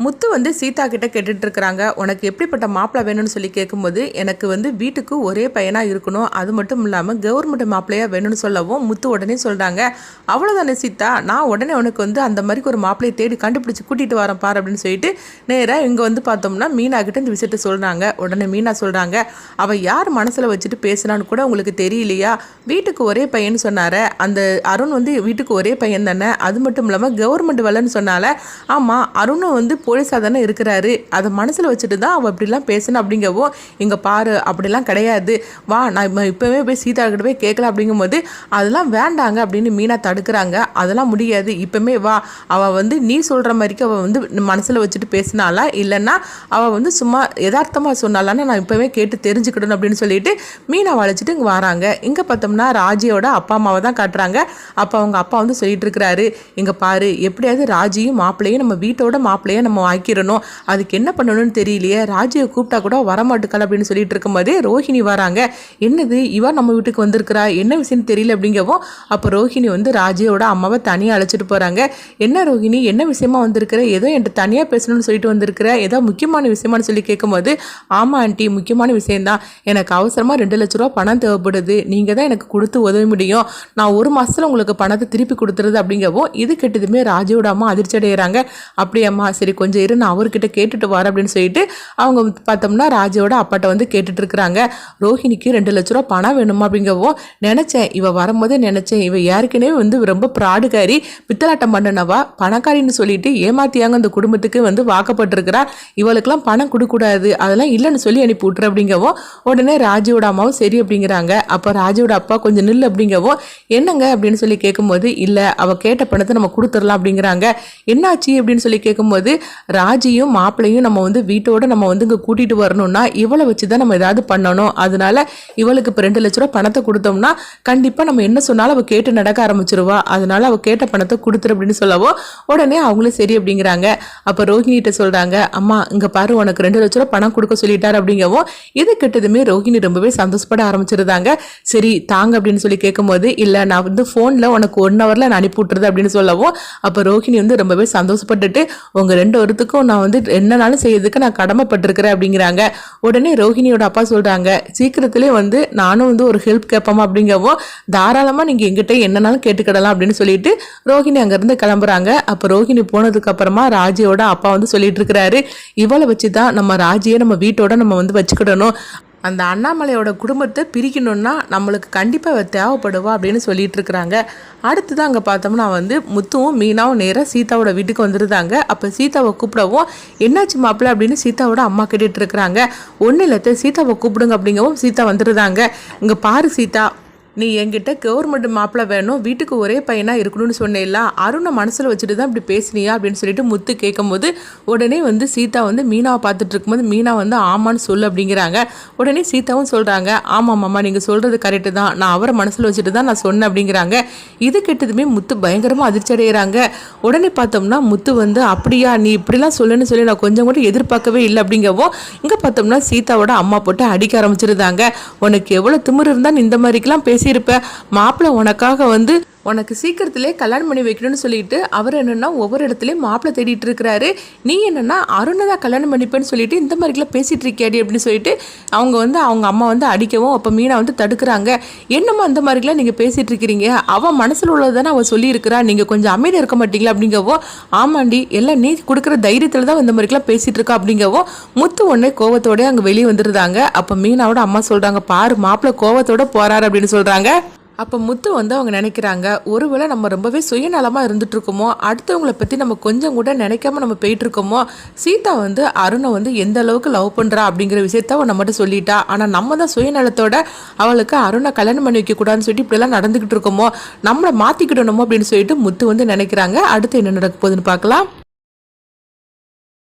முத்து வந்து சீதா கிட்ட கேட்டுட்டு இருக்கிறாங்க, உனக்கு எப்படிப்பட்ட மாப்பிள்ளை வேணும்னு சொல்லி கேட்கும்போது, எனக்கு வந்து வீட்டுக்கு ஒரே பையனாக இருக்கணும், அது மட்டும் இல்லாமல் கவர்மெண்ட் மாப்பிள்ளையாக வேணும்னு சொல்லவும் முத்து உடனே சொல்கிறாங்க, அவ்வளோதானே சீதா, நான் உடனே உனக்கு வந்து அந்த மாதிரி ஒரு மாப்பிள்ளையை தேடி கண்டுபிடிச்சி கூட்டிகிட்டு வரேன் பாரு அப்படின்னு சொல்லிட்டு நேராக இங்கே வந்து பார்த்தோம்னா மீனா கிட்ட இந்த விஷயத்த சொல்கிறாங்க. உடனே மீனா சொல்கிறாங்க, அவள் யார் மனசில் வச்சுட்டு பேசுனான்னு கூட உங்களுக்கு தெரியலையா, வீட்டுக்கு ஒரே பையன் சொன்னார, அந்த அருண் வந்து வீட்டுக்கு ஒரே பையன் தானே, அது மட்டும் இல்லாமல் கவர்மெண்ட் வேலைன்னு சொன்னால, ஆமாம் அருணும் வந்து போலீஸாக தானே இருக்கிறாரு, அதை மனசில் வச்சுட்டு தான் அவள் அப்படிலாம் பேசணும் அப்படிங்கவும், இங்கே பாரு அப்படிலாம் கிடையாது, வா நான் இப்போவே போய் சீதா கிட்ட போய் கேட்கலாம் அப்படிங்கும்போது, அதெல்லாம் வேண்டாங்க அப்படின்னு மீனா தடுக்கிறாங்க. அதெல்லாம் முடியாது, இப்போமே வா, அவள் வந்து நீ சொல்கிற மாதிரிக்கு அவள் வந்து மனசில் வச்சுட்டு பேசினாலா இல்லைன்னா அவள் வந்து சும்மா யதார்த்தமாக சொன்னாலான்னு நான் இப்போவே கேட்டு தெரிஞ்சுக்கிடணும் அப்படின்னு சொல்லிட்டு மீனா வளைச்சிட்டு இங்கே வராங்க. இங்கே பார்த்தோம்னா ராஜியோட அப்பா அம்மாவை தான் காட்டுறாங்க. அப்போ அவங்க அப்பா வந்து சொல்லிட்டு இருக்கிறாரு, இங்கே பாரு எப்படியாவது ராஜியும் மாப்பிள்ளையும் நம்ம வீட்டோட மாப்பிள்ளையை நம்ம ஆக்கிடணும், அதுக்கு என்ன பண்ணணும்னு தெரியலையே, ராஜியை கூப்பிட்டா கூட வரமாட்டுக்கல அப்படின்னு சொல்லிட்டு இருக்கும்போதே ரோஹிணி வராங்க. என்னது இவா நம்ம வீட்டுக்கு வந்திருக்கிறா, என்ன விஷயம்னு தெரியல அப்படிங்கவும், அப்போ ரோஹிணி வந்து ராஜியோட அம்மாவை தனியாக அழைச்சிட்டு போகிறாங்க. என்ன ரோஹிணி என்ன விஷயமா வந்திருக்கிற, ஏதோ என்கிட்ட தனியாக பேசணும்னு சொல்லிட்டு வந்திருக்கிற, ஏதோ முக்கியமான விஷயமானு சொல்லி கேட்கும்போது, ஆமாம் ஆண்டி முக்கியமான விஷயம்தான், எனக்கு அவசரமாக 2 லட்ச ரூபா பணம் தேவைப்படுது, நீங்கள் தான் எனக்கு கொடுத்து உதவ முடியும், நான் 1 மாதத்தில் உங்களுக்கு பணத்தை திருப்பி கொடுத்துருது அப்படிங்கவும், இது கெட்டதுமே ராஜியோட அம்மா அதிர்ச்சி அடைகிறாங்க. அப்படியம்மா சரி கொஞ்சம் இரு நான் அவர்கிட்ட கேட்டுட்டு வரேன் அப்படின்னு சொல்லிட்டு அவங்க பார்த்தோம்னா ராஜியோட அப்பாட்ட வந்து கேட்டுட்டு இருக்கிறாங்க. ரோஹிணிக்கு 2 லட்ச ரூபா பணம் வேணுமா அப்படிங்கவும், நினச்சேன் இவ வரும்போதே நினச்சேன் இவ ஏற்கனவே வந்து ரொம்ப ப்ராடுகாரி பித்தலாட்டம் பண்ணனவா பணக்காரின்னு சொல்லிட்டு ஏமாத்தியாங்க அந்த குடும்பத்துக்கு வந்து வாக்கப்பட்டிருக்கிறா, இவளுக்கெல்லாம் பணம் கொடுக்கூடாது, அதெல்லாம் இல்லைன்னு சொல்லி அனுப்பி விட்டுரு அப்படிங்கவும், உடனே ராஜியோட அம்மாவும் சரி அப்படிங்கிறாங்க. அப்போ ராஜியோட அப்பா கொஞ்சம் நில்லு அப்படிங்கவும், என்னங்க அப்படின்னு சொல்லி கேட்கும்போது, இல்லை அவள் கேட்ட பணத்தை நம்ம கொடுத்துடலாம் அப்படிங்கிறாங்க. என்னாச்சு அப்படின்னு சொல்லி கேட்கும்போது, ராஜியும் மாப்பிள்ளையும் நம்ம வந்து வீட்டோட நம்ம வந்து இங்கே கூட்டிகிட்டு வரணும்னா இவளை வச்சு தான் நம்ம ஏதாவது பண்ணணும், அதனால இவளுக்கு இப்போ 2 லட்ச ரூபா பணத்தை கொடுத்தோம்னா கண்டிப்பாக நம்ம என்ன சொன்னாலும் அவள் கேட்டு நடக்க ஆரம்பிச்சிருவா, அதனால அவள் கேட்ட பணத்தை கொடுத்துரு அப்படின்னு சொல்லவோ உடனே அவங்களும் சரி அப்படிங்கிறாங்க. அப்போ ரோஹிணிகிட்ட சொல்கிறாங்க, அம்மா இங்கே பாரு உனக்கு 2 லட்ச ரூபா பணம் கொடுக்க சொல்லிட்டாரு அப்படிங்கவும், இது கிட்டதுமே ரோஹிணி ரொம்பவே சந்தோஷப்பட ஆரம்பிச்சிருந்தாங்க. சரி தாங்க அப்படின்னு சொல்லி கேட்கும்போது, இல்லை நான் வந்து ஃபோனில் உனக்கு 1 ஹவரில் நான் அனுப்பி விட்டுறது அப்படின்னு சொல்லவும், அப்போ ரோஹிணி வந்து ரொம்பவே சந்தோஷப்பட்டுட்டு, உங்கள் 2 வருத்துக்கும் நான் வந்து என்னனாலும் செய்யறதுக்கு நான் கடமைப்பட்டிருக்கிறேன் அப்படிங்கிறாங்க. உடனே ரோஹிணியோட அப்பா சொல்கிறாங்க, சீக்கிரத்திலே வந்து நானும் வந்து ஒரு ஹெல்ப் கேட்போமா அப்படிங்கவும், தாராளமாக நீங்கள் எங்கிட்ட என்னன்னாலும் கேட்டுக்கிடலாம் அப்படின்னு சொல்லிட்டு ரோஹிணி அங்கேருந்து கிளம்புறாங்க. அப்போ ரோஹிணி போனதுக்கு அப்புறமா ராஜியோட அப்பா வந்து சொல்லிட்டு இருக்கிறாரு, இவளை வச்சு தான் நம்ம ராஜியை நம்ம வீட்டோட நம்ம வந்து வச்சுக்கிடணும், அந்த அண்ணாமலையோட குடும்பத்தை பிரிக்கணும்னா நம்மளுக்கு கண்டிப்பாக தேவைப்படுவா அப்படின்னு சொல்லிட்டு இருக்கிறாங்க. அடுத்துதான் அங்கே பார்த்தோம்னா வந்து முத்துவும் மீனாவும் நேராக சீதாவோட வீட்டுக்கு வந்துருந்தாங்க. அப்போ சீதாவை கூப்பிடவும், என்னாச்சு மாப்பிள்ள அப்படின்னு சீதாவோட அம்மா கேட்டுட்டு இருக்கிறாங்க. ஒன்றும் இல்லை சீதாவை கூப்பிடுங்க அப்படிங்கவும் சீதா வந்துருந்தாங்க. இங்கே பாரு சீதா, நீ என்கிட்ட கவர்மெண்ட் மாப்பிள்ளை வேணும், வீட்டுக்கு ஒரே பையனாக இருக்கணும்னு சொன்னேல்ல, அருணை மனசில் வச்சுட்டு தான் இப்படி பேசுனியா அப்படின்னு சொல்லிட்டு முத்து கேட்கும்போது, உடனே வந்து சீதா வந்து மீனாவை பார்த்துட்டு இருக்கும்போது மீனா வந்து ஆமான்னு சொல்லு அப்படிங்கிறாங்க. உடனே சீதாவும் சொல்கிறாங்க, ஆமாம் மாமா நீங்கள் சொல்கிறது கரெக்டு தான், நான் அவரை மனசில் வச்சுட்டு தான் நான் சொன்னேன் அப்படிங்கிறாங்க. இது கெட்டதுமே முத்து பயங்கரமாக அதிர்ச்சி அடைகிறாங்க. உடனே பார்த்தோம்னா முத்து வந்து, அப்படியா நீ இப்படிலாம் சொல்லுன்னு சொல்லி நான் கொஞ்சம் கூட எதிர்பார்க்கவே இல்லை அப்படிங்கவும், இங்கே பார்த்தோம்னா சீதாவோட அம்மா போட்டு அடிக்க ஆரம்பிச்சிருந்தாங்க. உனக்கு எவ்வளோ திமிரு இருந்தால் இந்த மாதிரிக்கெல்லாம் பேசியிருப்ப, மாப்பிள்ளை உனக்காக வந்து உனக்கு சீக்கிரத்திலே கல்யாணம் பண்ணி வைக்கணும்னு சொல்லிட்டு அவர் என்னென்னா ஒவ்வொரு இடத்துலையும் மாப்பிள்ளை தேடிட்டு இருக்கிறாரு, நீ என்னென்னா அருணை தான் கல்யாணம் பண்ணிப்பேன்னு சொல்லிட்டு இந்த மாதிரிலாம் பேசிகிட்டு இருக்கியாடி அப்படின்னு சொல்லிட்டு அவங்க வந்து அவங்க அம்மா வந்து அடிக்கவும், அப்போ மீனா வந்து தடுக்கிறாங்க. என்னம்மா அந்த மாதிரிலாம் நீங்கள் பேசிகிட்டு இருக்கிறீங்க, அவன் மனசில் உள்ளது தானே அவள் சொல்லியிருக்கிறா, நீங்கள் கொஞ்சம் அமைதியாக இருக்க மாட்டீங்களா அப்படிங்கவும், ஆமாண்டி எல்லாம் நீ கொடுக்குற தைரியத்தில் தான் இந்த மாதிரிலாம் பேசிகிட்டு இருக்கா அப்படிங்கவும், முத்து ஒன்றே கோவத்தோடய அங்கே வெளியே வந்துருந்தாங்க. அப்போ மீனாவோட அம்மா சொல்கிறாங்க, பாரு மாப்பிள்ளை கோவத்தோட போகிறாரு அப்படின்னு சொல்கிறாங்க. அப்போ முத்து வந்து அவங்க நினைக்கிறாங்க, ஒருவேளை நம்ம ரொம்பவே சுயநலமாக இருந்துகிட்ருக்கோமோ, அடுத்தவங்களை பற்றி நம்ம கொஞ்சம் கூட நினைக்காம நம்ம போயிட்டுருக்கோமோ, சீதா வந்து அருணை வந்து எந்த அளவுக்கு லவ் பண்ணுறா அப்படிங்கிற விஷயத்த அவன் நம்மகிட்ட சொல்லிட்டா, ஆனால் நம்ம தான் சுயநலத்தோட அவளுக்கு அருணை கல்யாணம் பண்ணி வைக்கக்கூடாதுன்னு சொல்லிட்டு இப்படிலாம் நடந்துக்கிட்டு இருக்கோமோ, நம்மளை மாற்றிக்கிடணுமோ அப்படின்னு சொல்லிட்டு முத்து வந்து நினைக்கிறாங்க. அடுத்து என்ன நடக்க போகுதுன்னு பார்க்கலாம்.